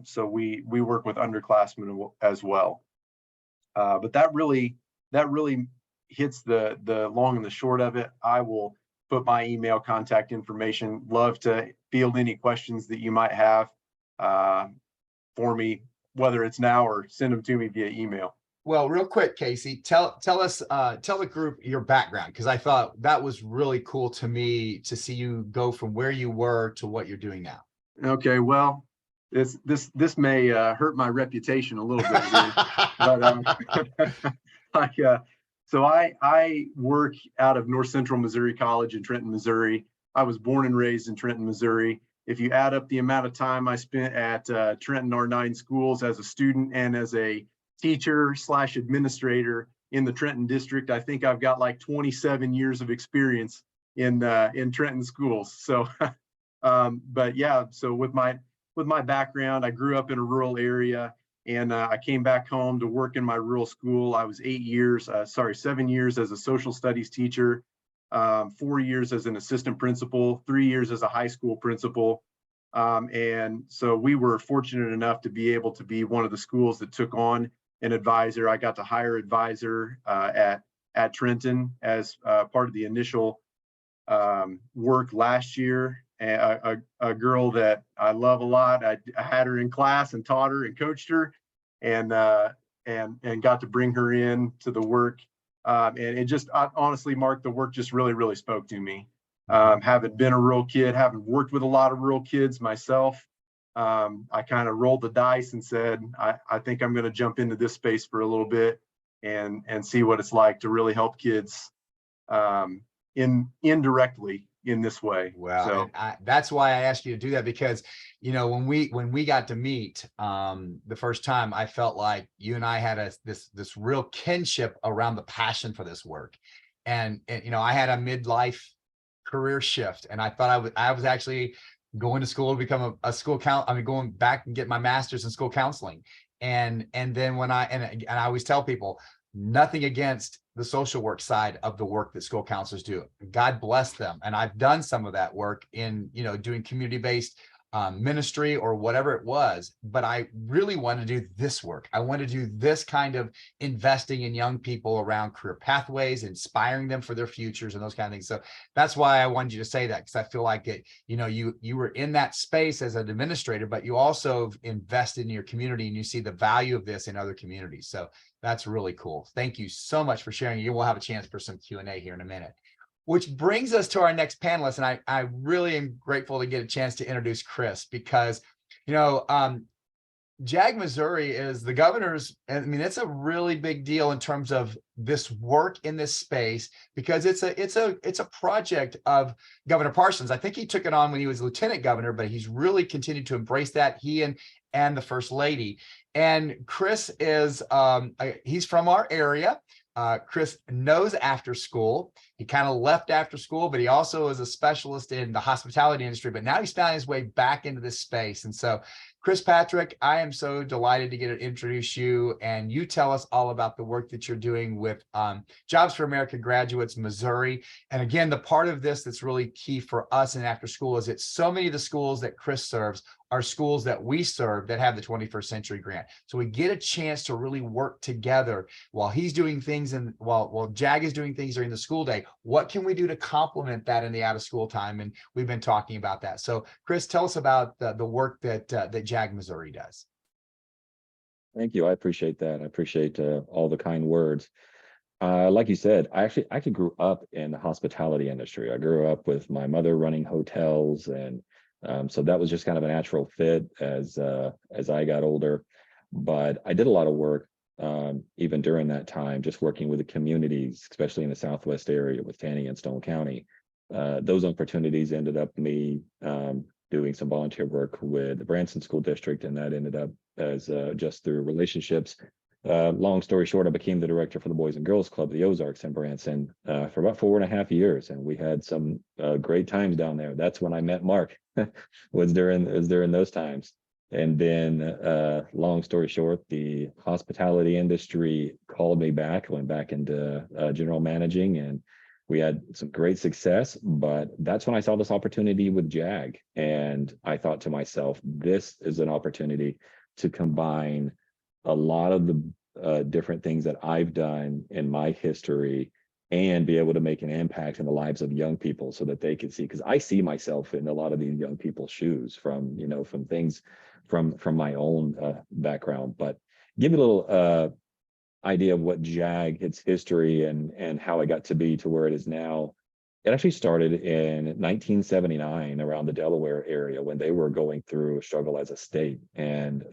So we work with underclassmen as well. But that really hits the long and the short of it. I will put my email contact information. Love to field any questions that you might have for me, whether it's now or send them to me via email. Well, real quick, Casey, tell us, tell the group your background, because I thought that was really cool to me to see you go from where you were to what you're doing now. Okay, well, this may hurt my reputation a little bit here, but so I work out of North Central Missouri College in Trenton, Missouri. I was born and raised in Trenton, Missouri. If you add up the amount of time I spent at Trenton R9 schools as a student and as a teacher / administrator in the Trenton district, I think I've got like 27 years of experience in Trenton schools. So, but yeah, so with my background, I grew up in a rural area, and I came back home to work in my rural school. I was 7 years as a social studies teacher, 4 years as an assistant principal, 3 years as a high school principal. And so we were fortunate enough to be able to be one of the schools that took on an advisor. I got to hire advisor at Trenton as part of the initial work last year. A girl that I love a lot. I had her in class and taught her and coached her, and got to bring her in to the work. And it just honestly, Mark, the work just really spoke to me. Having been a rural kid, having worked with a lot of rural kids myself, I kind of rolled the dice and said, I think I'm going to jump into this space for a little bit and see what it's like to really help kids indirectly in this way. Well, so that's why I asked you to do that, because when we got to meet the first time, I felt like you and I had this real kinship around the passion for this work. And I had a midlife career shift, and I thought I was actually going to school to become a school going back and get my master's in school counseling. And then when I always tell people, nothing against the social work side of the work that school counselors do. God bless them. And I've done some of that work in, doing community-based ministry or whatever it was, but I really wanted to do this work. I wanted to do this kind of investing in young people around career pathways, inspiring them for their futures and those kind of things. So that's why I wanted you to say that, because I feel like it, you know, you were in that space as an administrator, but you also invested in your community and you see the value of this in other communities. So that's really cool. Thank you so much for sharing. You will have a chance for some Q&A here in a minute. Which brings us to our next panelist. And I really am grateful to get a chance to introduce Chris, because, you know, JAG Missouri is the governor's, I mean, it's a really big deal in terms of this work in this space, because it's a project of Governor Parsons. I think he took it on when he was lieutenant governor, but he's really continued to embrace that, he and the first lady. And Chris is, he's from our area. Chris knows after school. He kind of left after school, but he also is a specialist in the hospitality industry, but now he's found his way back into this space. And so, Chris Patrick, I am so delighted to get to introduce you, and you tell us all about the work that you're doing with Jobs for America Graduates Missouri. And again, the part of this that's really key for us in after school is that so many of the schools that Chris serves are schools that we serve that have the 21st Century Grant. So we get a chance to really work together while he's doing things and while JAG is doing things during the school day. What can we do to complement that in the out of school time? And we've been talking about that. So Chris, tell us about the work that JAG Missouri does. Thank you. I appreciate that. I appreciate all the kind words. Like you said, I actually grew up in the hospitality industry. I grew up with my mother running hotels, and so that was just kind of a natural fit as I got older. But I did a lot of work even during that time, just working with the communities, especially in the Southwest area with Taney and Stone County. Those opportunities ended up me doing some volunteer work with the Branson School District, and that ended up as just through relationships. Long story short, I became the director for the Boys and Girls Club of the Ozarks in Branson for about 4.5 years, and we had some great times down there. That's when I met Mark. was during those times. And then long story short, the hospitality industry called me back. I went back into general managing, and we had some great success. But that's when I saw this opportunity with JAG, and I thought to myself, this is an opportunity to combine a lot of the different things that I've done in my history and be able to make an impact in the lives of young people so that they can see, because I see myself in a lot of these young people's shoes from things from my own background. But give you a little idea of what JAG, its history, and how it got to be to where it is now. It actually started in 1979 around the Delaware area when they were going through a struggle as a state, and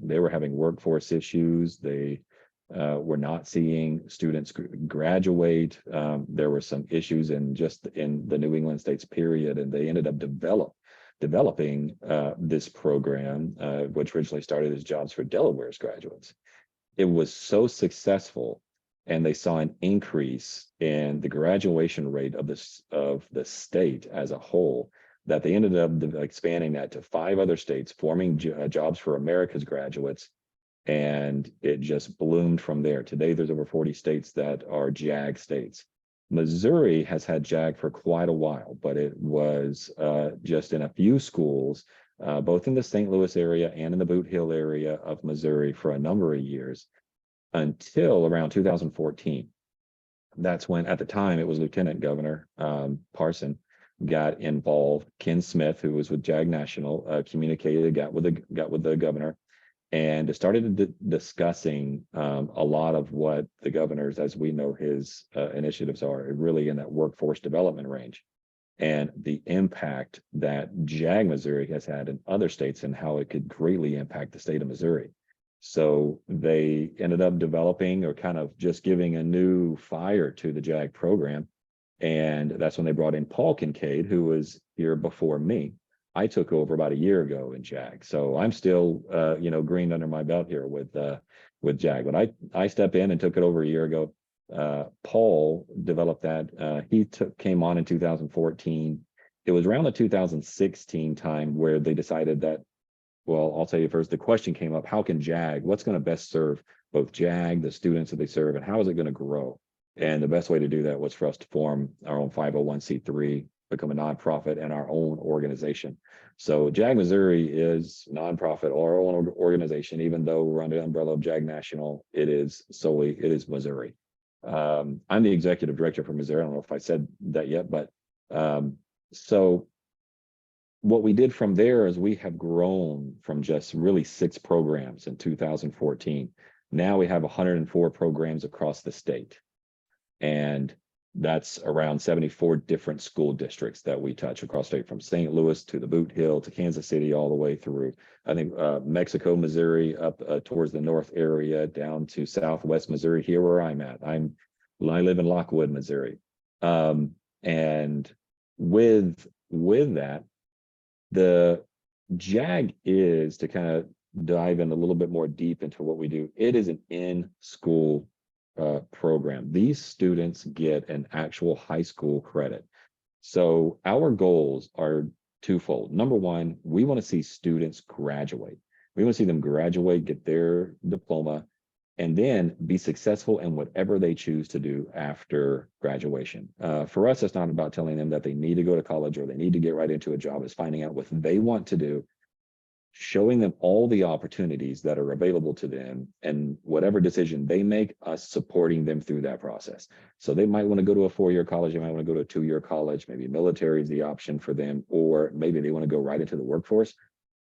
they were having workforce issues. They were not seeing students graduate. There were some issues in the New England states period, and they ended up developing this program, which originally started as Jobs for Delaware's graduates. It was so successful, and they saw an increase in the graduation rate of the state as a whole, that they ended up expanding that to 5 other states, forming Jobs for America's graduates, and it just bloomed from there. Today, there's over 40 states that are JAG states. Missouri has had JAG for quite a while, but it was just in a few schools, both in the St. Louis area and in the Boot Hill area of Missouri for a number of years, until around 2014. That's when, at the time, it was Lieutenant Governor Parson got involved. Ken Smith, who was with JAG National, communicated, got with the governor, and started discussing a lot of what the governor's, as we know, his initiatives are really in that workforce development range, and the impact that JAG Missouri has had in other states and how it could greatly impact the state of Missouri. So they ended up developing, or kind of just giving a new fire to the JAG program. And that's when they brought in Paul Kincaid, who was here before me. I took over about a year ago in JAG. So I'm still, green under my belt here with JAG. But I stepped in and took it over a year ago. Paul developed that. He came on in 2014. It was around the 2016 time where they decided that, well, I'll tell you first, the question came up, how can JAG, what's going to best serve both JAG, the students that they serve, and how is it going to grow? And the best way to do that was for us to form our own 501c3 become a nonprofit and our own organization. So JAG Missouri is nonprofit or our own organization, even though we're under the umbrella of JAG National, it is Missouri. I'm the executive director for Missouri. I don't know if I said that yet, but so what we did from there is we have grown from just really 6 programs in 2014. Now we have 104 programs across the state. And that's around 74 different school districts that we touch across the state, from St. Louis to the Boot Hill to Kansas City, all the way through, I think, Mexico, Missouri, up towards the north area, down to Southwest Missouri, here where I'm at. I live in Lockwood, Missouri. And with that, the JAG is, to kind of dive in a little bit more deep into what we do, it is an in-school program. These students get an actual high school credit. So our goals are twofold. Number one, we want to see students graduate. We want to see them graduate, get their diploma, and then be successful in whatever they choose to do after graduation. For us, it's not about telling them that they need to go to college or they need to get right into a job. It's finding out what they want to do, showing them all the opportunities that are available to them, and whatever decision they make, us supporting them through that process. So they might want to go to a 4-year college, they might want to go to a 2-year college, maybe military is the option for them, or maybe they want to go right into the workforce.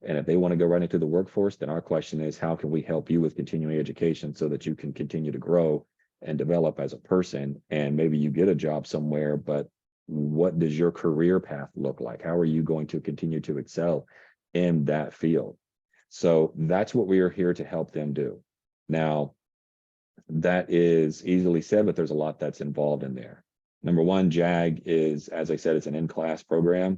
And if they want to go right into the workforce, then our question is, how can we help you with continuing education so that you can continue to grow and develop as a person? And maybe you get a job somewhere, but what does your career path look like? How are you going to continue to excel in that field? So that's what we are here to help them do. Now, that is easily said, but there's a lot that's involved in there. Number one, JAG is, as I said, it's an in-class program,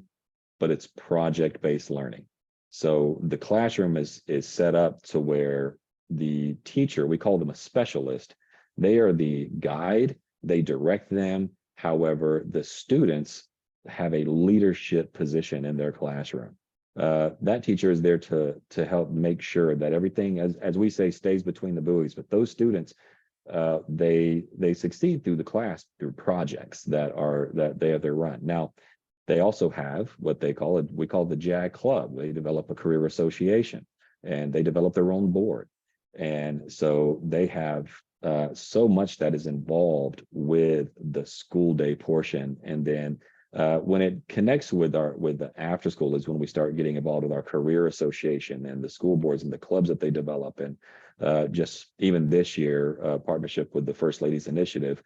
but it's project-based learning. So the classroom is set up to where the teacher, we call them a specialist, they are the guide, they direct them. However, the students have a leadership position in their classroom. That teacher is there to help make sure that everything, as we say, stays between the buoys. But those students, they succeed through the class through projects that they have their run. Now, they also have what we call the JAG Club. They develop a career association and they develop their own board. And so they have so much that is involved with the school day portion. And then when it connects with the after school is when we start getting involved with our career association and the school boards and the clubs that they develop. And just even this year, partnership with the First Ladies Initiative,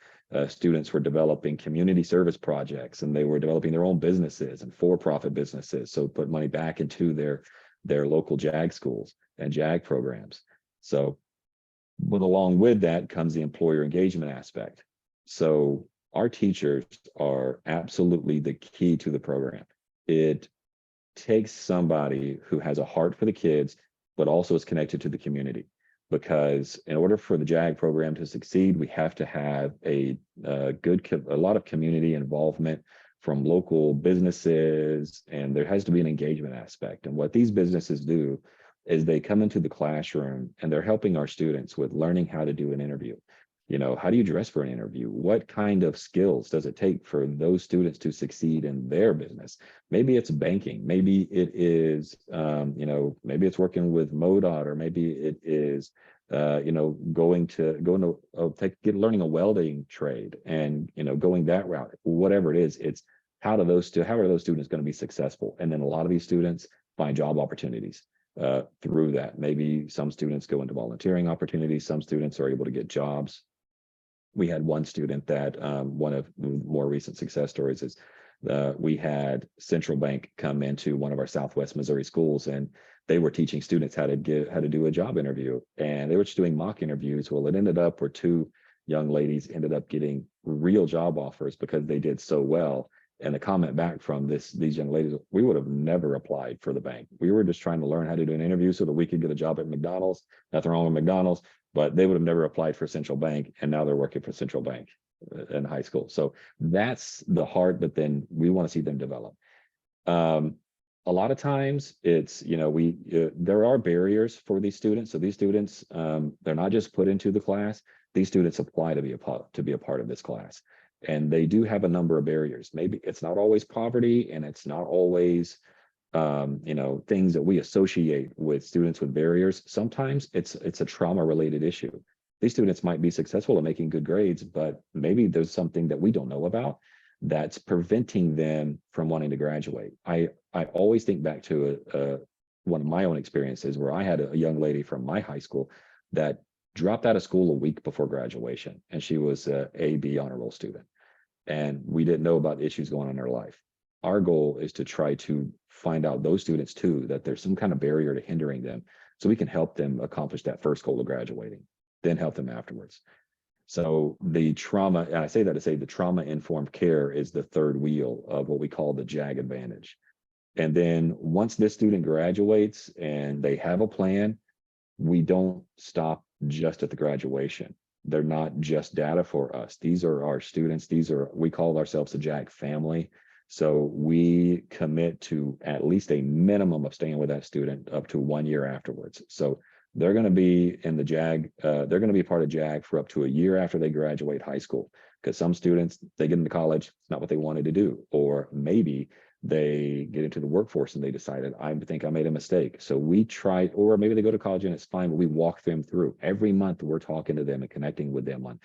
students were developing community service projects, and they were developing their own businesses and for-profit businesses. So put money back into their local JAG schools and JAG programs. So, but along with that comes the employer engagement aspect. So our teachers are absolutely the key to the program. It takes somebody who has a heart for the kids, but also is connected to the community. Because in order for the JAG program to succeed, we have to have a lot of community involvement from local businesses, and there has to be an engagement aspect. And what these businesses do is they come into the classroom and they're helping our students with learning how to do an interview. You know, how do you dress for an interview? What kind of skills does it take for those students to succeed in their business? Maybe it's banking. Maybe it is, maybe it's working with MODOT, or maybe it is, learning a welding trade and, going that route. Whatever it is, it's how are those students going to be successful? And then a lot of these students find job opportunities through that. Maybe some students go into volunteering opportunities. Some students are able to get jobs. We had one student that one of the more recent success stories is we had Central Bank come into one of our Southwest Missouri schools, and they were teaching students how to do a job interview, and they were just doing mock interviews. Well, it ended up where 2 young ladies ended up getting real job offers because they did so well. And the comment back from these young ladies, we would have never applied for the bank. We were just trying to learn how to do an interview so that we could get a job at McDonald's. Nothing wrong with McDonald's, but they would have never applied for Central Bank, and now they're working for Central Bank in high school. So that's the heart, but then we want to see them develop. A lot of times it's, there are barriers for these students. So these students, they're not just put into the class. These students apply to be a part of this class. And they do have a number of barriers. Maybe it's not always poverty, and it's not always things that we associate with students with barriers. Sometimes it's a trauma related issue. These students might be successful at making good grades, but maybe there's something that we don't know about that's preventing them from wanting to graduate. I always think back to one of my own experiences where I had a young lady from my high school that dropped out of school a week before graduation, and she was a A/B honor roll student, and we didn't know about the issues going on in her life. Our goal is to try to find out those students too, that there's some kind of barrier to hindering them, so we can help them accomplish that first goal of graduating, then help them afterwards. So the trauma, and I say that to say the trauma-informed care is the third wheel of what we call the JAG advantage. And then once this student graduates and they have a plan, we don't stop just at the graduation. They're not just data for us. These are our students. We call ourselves the JAG family. So we commit to at least a minimum of staying with that student up to 1 year afterwards. So they're going to be in the JAG, they're going to be part of JAG for up to a year after they graduate high school. Because some students, they get into college, it's not what they wanted to do. Or maybe they get into the workforce and they decided, I think I made a mistake. So we try, or maybe they go to college and it's fine, but we walk them through. Every month we're talking to them and connecting with them on,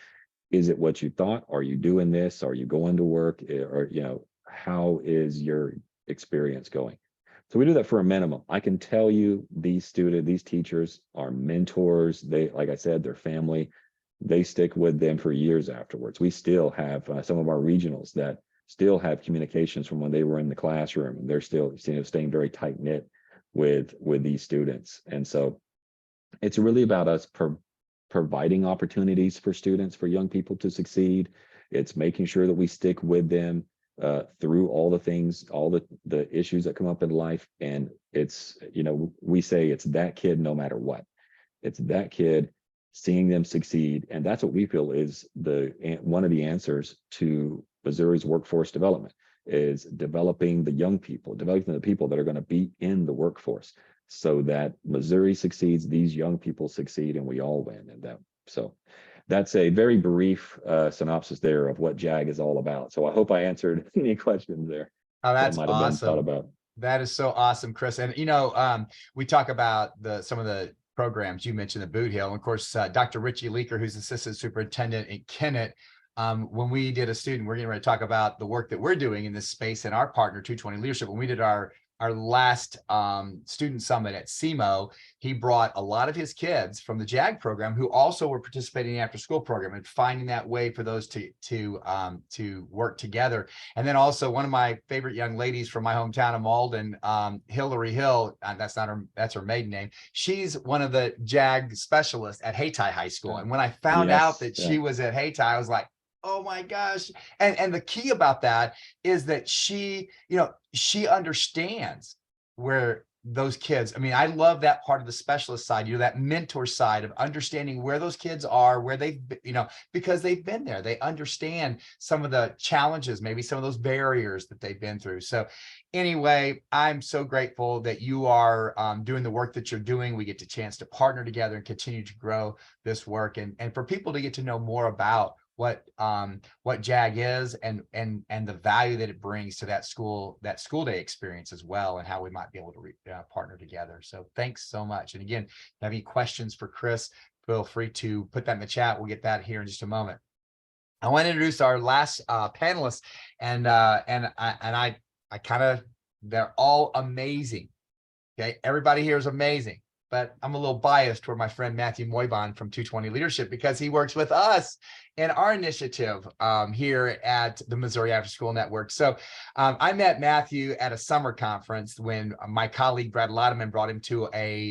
is it what you thought? Are you doing this? Are you going to work? Or, how is your experience going? So we do that for a minimum. I can tell you these teachers are mentors. They, like I said, they're family. They stick with them for years afterwards. We still have some of our regionals that still have communications from when they were in the classroom, and they're still staying very tight knit with these students. And so it's really about us providing opportunities for students, for young people to succeed. It's making sure that we stick with them through all the things, all the issues that come up in life. And it's, we say it's that kid no matter what. It's that kid, seeing them succeed. And that's what we feel is one of the answers to Missouri's workforce development, is developing the young people, developing the people that are going to be in the workforce, so that Missouri succeeds, these young people succeed, and we all win. And so that's a very brief synopsis there of what JAG is all about. So I hope I answered any questions there. Oh, that's that might have been thought awesome. about. That is so awesome, Chris. And, we talk about some of the programs you mentioned, the Boot Hill. And of course, Dr. Richie Leaker, who's assistant superintendent in Kennett. When we did a student, we're getting ready to talk about the work that we're doing in this space and our partner 220 Leadership. When we did our last student summit at SEMO, he brought a lot of his kids from the JAG program who also were participating in the after school program, and finding that way for those to work together. And then also one of my favorite young ladies from my hometown of Malden, Hillary Hill, that's her maiden name. She's one of the JAG specialists at Hayti High School. And when I found out that she was at Hayti, I was like, oh my gosh. And the key about that is that she understands where those kids, I love that part of the specialist side, that mentor side of understanding where those kids are, where they've, because they've been there. They understand some of the challenges, maybe some of those barriers that they've been through. So anyway, I'm so grateful that you are doing the work that you're doing. We get the chance to partner together and continue to grow this work, and for people to get to know more about what JAG is and the value that it brings to that school day experience as well, and how we might be able to partner together. So thanks so much. And again, if you have any questions for Chris, feel free to put that in the chat. We'll get that here in just a moment. I want to introduce our last panelists, and they're all amazing. Okay, everybody here is amazing. But I'm a little biased toward my friend Matthew Moybon from 220 Leadership, because he works with us in our initiative here at the Missouri After School Network. So I met Matthew at a summer conference when my colleague Brad Lodeman brought him to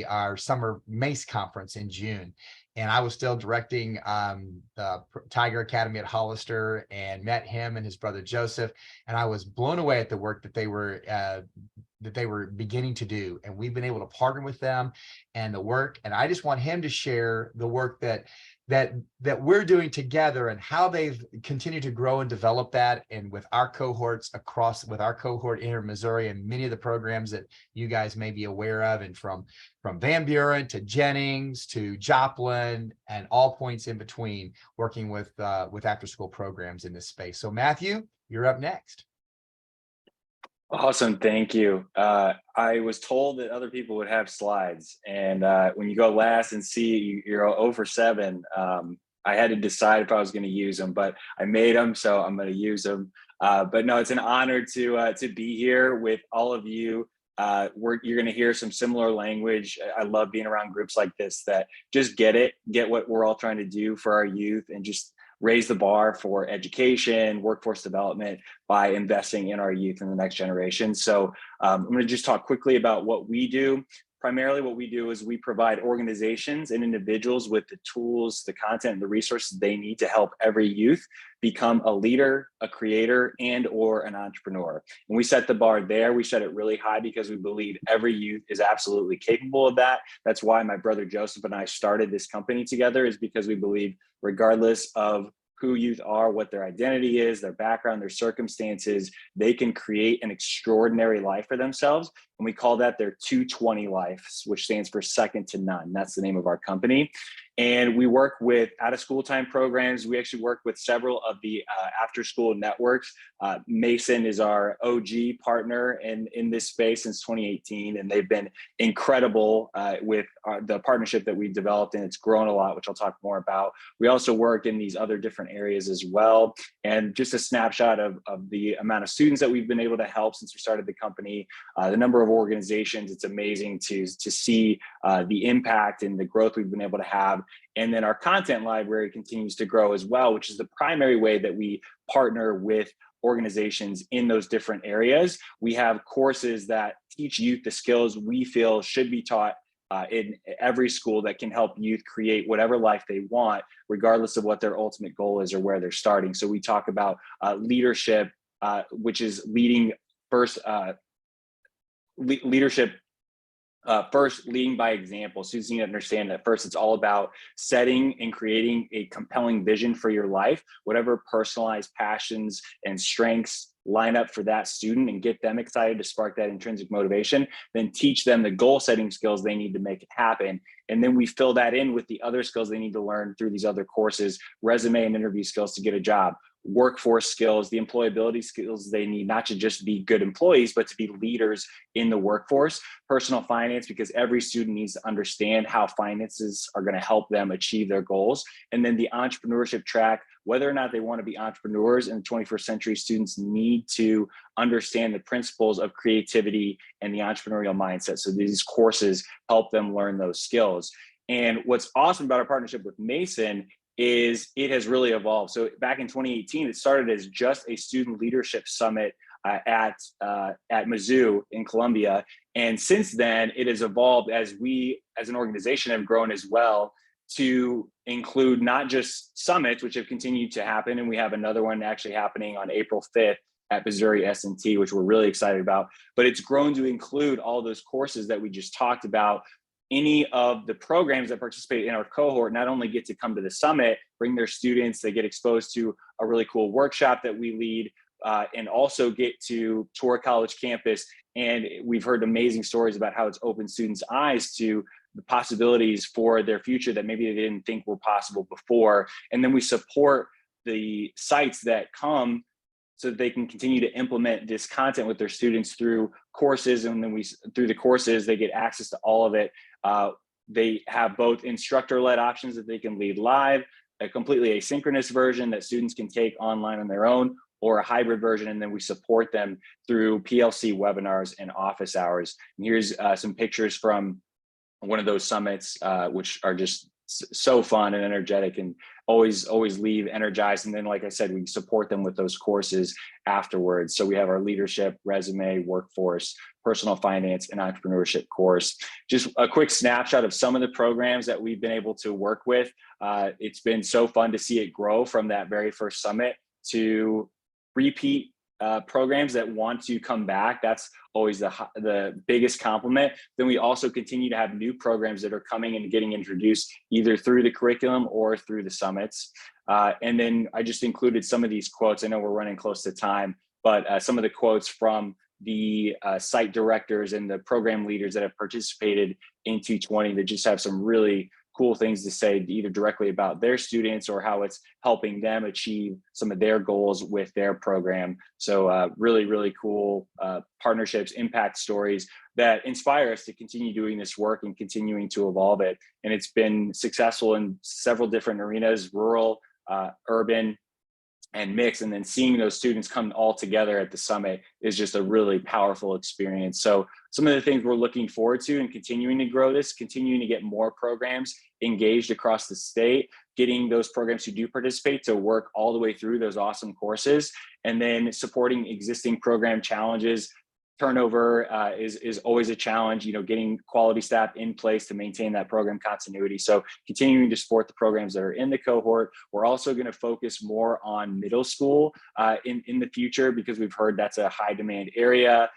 our summer MACE conference in June. And I was still directing the Tiger Academy at Hollister, and met him and his brother Joseph. And I was blown away at the work that they were beginning to do. And we've been able to partner with them and the work. And I just want him to share the work that that we're doing together and how they've continued to grow and develop that, and with our cohorts with our cohort here in Missouri, and many of the programs that you guys may be aware of, and from Van Buren to Jennings to Joplin and all points in between, working with after school programs in this space. So Matthew, you're up next. Awesome, thank you. I was told that other people would have slides, and when you go last and see you're 0 for 7, I had to decide if I was going to use them, but I made them, so I'm going to use them. But no, it's an honor to be here with all of you. You're going to hear some similar language. I love being around groups like this that just get what we're all trying to do for our youth, and just raise the bar for education, workforce development by investing in our youth and the next generation. So I'm going to just talk quickly about what we do. Primarily what we do is we provide organizations and individuals with the tools, the content, and the resources they need to help every youth become a leader, a creator, and or an entrepreneur. And we set the bar there. We set it really high because we believe every youth is absolutely capable of that. That's why my brother Joseph and I started this company together, is because we believe regardless of who youth are, what their identity is, their background, their circumstances, they can create an extraordinary life for themselves. And we call that their 220 life, which stands for second to none. That's the name of our company. And we work with out-of-school time programs. We actually work with several of the after-school networks. Mason is our OG partner in this space since 2018, and they've been incredible with the partnership that we've developed, and it's grown a lot, which I'll talk more about. We also work in these other different areas as well. And just a snapshot of the amount of students that we've been able to help since we started the company, the number of organizations, it's amazing to see the impact and the growth we've been able to have. And then our content library continues to grow as well, which is the primary way that we partner with organizations in those different areas. We have courses that teach youth the skills we feel should be taught in every school that can help youth create whatever life they want, regardless of what their ultimate goal is or where they're starting. So we talk about leadership, which is leading first, leadership first, leading by example. Students need to understand that first, it's all about setting and creating a compelling vision for your life, whatever personalized passions and strengths line up for that student, and get them excited to spark that intrinsic motivation, then teach them the goal setting skills they need to make it happen. And then we fill that in with the other skills they need to learn through these other courses, resume and interview skills to get a job, workforce skills, the employability skills they need, not to just be good employees, but to be leaders in the workforce, personal finance, because every student needs to understand how finances are going to help them achieve their goals. And then the entrepreneurship track, whether or not they want to be entrepreneurs in the 21st century, students need to understand the principles of creativity and the entrepreneurial mindset. So these courses help them learn those skills. And what's awesome about our partnership with Mason is it has really evolved. So back in 2018, it started as just a student leadership summit at Mizzou in Columbia. And since then, it has evolved as we as an organization have grown as well to include not just summits, which have continued to happen. And we have another one actually happening on April 5th at Missouri S&T, which we're really excited about. But it's grown to include all those courses that we just talked about. Any of the programs that participate in our cohort not only get to come to the summit, bring their students, they get exposed to a really cool workshop that we lead, and also get to tour college campus. And we've heard amazing stories about how it's opened students' eyes to the possibilities for their future that maybe they didn't think were possible before. And then we support the sites that come so that they can continue to implement this content with their students through courses. And then through the courses, they get access to all of it. They have both instructor-led options that they can lead live, a completely asynchronous version that students can take online on their own, or a hybrid version. And then we support them through PLC webinars and office hours. And here's some pictures from one of those summits, which are just so fun and energetic, and always leave energized. And then, like I said, we support them with those courses afterwards. So we have our leadership, resume, workforce, personal finance, and entrepreneurship course. Just a quick snapshot of some of the programs that we've been able to work with. It's been so fun to see it grow from that very first summit to repeat programs that want to come back. That's always the biggest compliment. Then we also continue to have new programs that are coming and getting introduced either through the curriculum or through the summits. And then I just included some of these quotes. I know we're running close to time, but some of the quotes from the site directors and the program leaders that have participated in 220 that just have some really cool things to say, either directly about their students or how it's helping them achieve some of their goals with their program. So really, really cool partnerships, impact stories that inspire us to continue doing this work and continuing to evolve it. And it's been successful in several different arenas, rural, urban, and mix, and then seeing those students come all together at the summit is just a really powerful experience. So some of the things we're looking forward to and continuing to grow this, continuing to get more programs engaged across the state, getting those programs who do participate to work all the way through those awesome courses, and then supporting existing program challenges. Turnover is always a challenge, you know, getting quality staff in place to maintain that program continuity. So continuing to support the programs that are in the cohort. We're also going to focus more on middle school in the future, because we've heard that's a high demand area.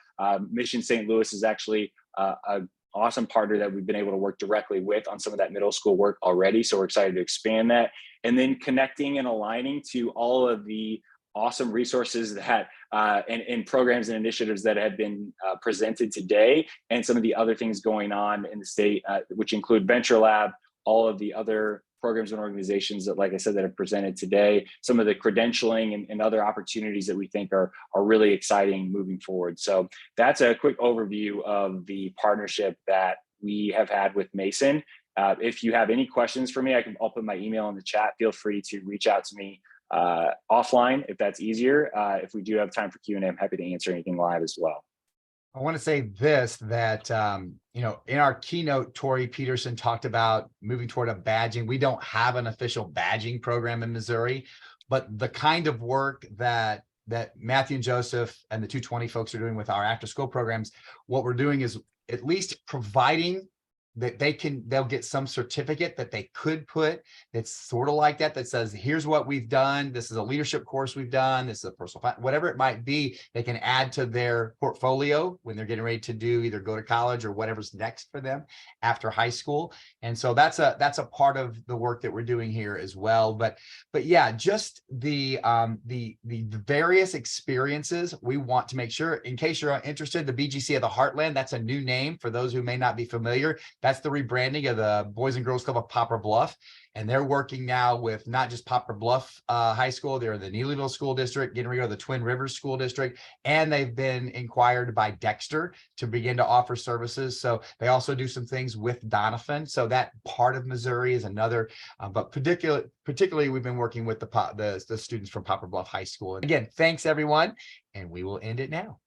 Mission St. Louis is actually an awesome partner that we've been able to work directly with on some of that middle school work already. So we're excited to expand that, and then connecting and aligning to all of the awesome resources that and programs and initiatives that have been presented today, and some of the other things going on in the state, which include Venture Lab, all of the other programs and organizations that, like I said, that have presented today, some of the credentialing and other opportunities that we think are really exciting moving forward. So that's a quick overview of the partnership that we have had with Mason. If you have any questions for me, I'll put my email in the chat. Feel free to reach out to me offline if that's easier. If we do have time for Q&A, I'm happy to answer anything live as well. I want to say this, that, you know, in our keynote, Tori Peterson talked about moving toward a badging. We don't have an official badging program in Missouri, but the kind of work that Matthew and Joseph and the 220 folks are doing with our after school programs, what we're doing is at least providing that they'll get some certificate that they could put that's sort of like that says, here's what we've done. This is a leadership course we've done. This is a personal, whatever it might be, they can add to their portfolio when they're getting ready to do either go to college or whatever's next for them after high school. And so that's a part of the work that we're doing here as well. But yeah, just the various experiences we want to make sure, in case you're interested, the BGC of the Heartland, that's a new name for those who may not be familiar. That's the rebranding of the Boys and Girls Club of Poplar Bluff. And they're working now with not just Poplar Bluff High School, they're in the Neelyville School District, getting ready to go to the Twin Rivers School District, and they've been inquired by Dexter to begin to offer services. So they also do some things with Donovan. So that part of Missouri is another, but particularly we've been working with the students from Poplar Bluff High School. And again, thanks everyone, and we will end it now.